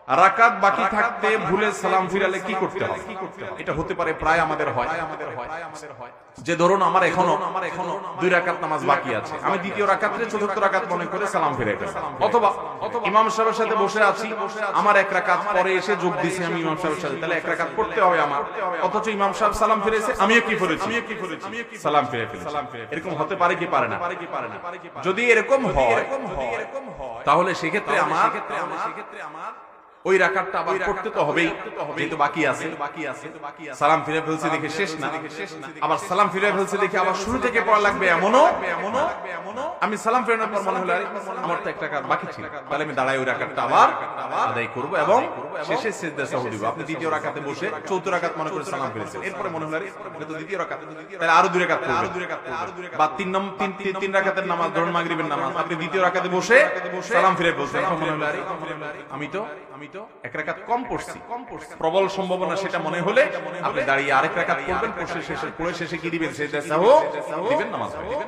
রাকাত বাকি থাকতে ভুলে সালাম ফিরালে কি করতে হবে? এটা হতে পারে প্রায় আমাদের হয় যে ধরুন আমার এখনো 2 রাকাত নামাজ বাকি আছে, আমি দ্বিতীয় রাকাতে চতুর্থ রাকাত মনে করে সালাম ফিরে গেলাম, অথবা ইমাম সাহেবের সাথে বসে আছি, আমার 1 রাকাত পরে এসে যোগ দিছি আমি ইমাম সাহেবের সাথে, তাহলে 1 রাকাত পড়তে হবে আমার, অথচ ইমাম সাহেব সালাম ফিরেছে, আমিও কি করেছি? সালাম ফিরে ফেলেছি। এরকম হতে পারে কি পারে না? যদি এরকম হয় তাহলে সেক্ষেত্রে আমার ওই রাকাতটা আবার পড়তে তো হবেই, যেহেতু বাকি আছে। সালাম ফিরে ফেলছে দেখে শেষ না, আবার সালাম ফিরে ফেলছে দেখে আবার শুরু থেকে পড়া লাগবে এমনও আমি সালাম ফেরানোর পর মনে হলো আমার তো 1 রাকাত বাকি ছিল, তাহলে আমি দাঁড়াই ওই রাকাতটা আবার আদায় করব এবং শেষে সিজদা সাহু দিব। আপনি দ্বিতীয় রাকাতে বসে চতুর্থ রাকাত মনে করে সালাম ফিরেছেন, এরপরে মনে হলো এটা তো দ্বিতীয় রাকাত, তাহলে আরো 2 রাকাত পড়বেন, বা 3 রাকাতের নামাজ ধরুন মাগরিবের নামাজ, আপনি দ্বিতীয় রাকাতে বসে সালাম ফিরে ফেলছেন, মনে হলো আমি তো 1 রাকাত কম পড়ছি, প্রবল সম্ভাবনা সেটা মনে হলে আপনি দাঁড়িয়ে আরেক রাকাত পড়বেন, পড়ে শেষে কি দিবেন? সিজদা সাহু দিবেন, নামাজ পড়বেন।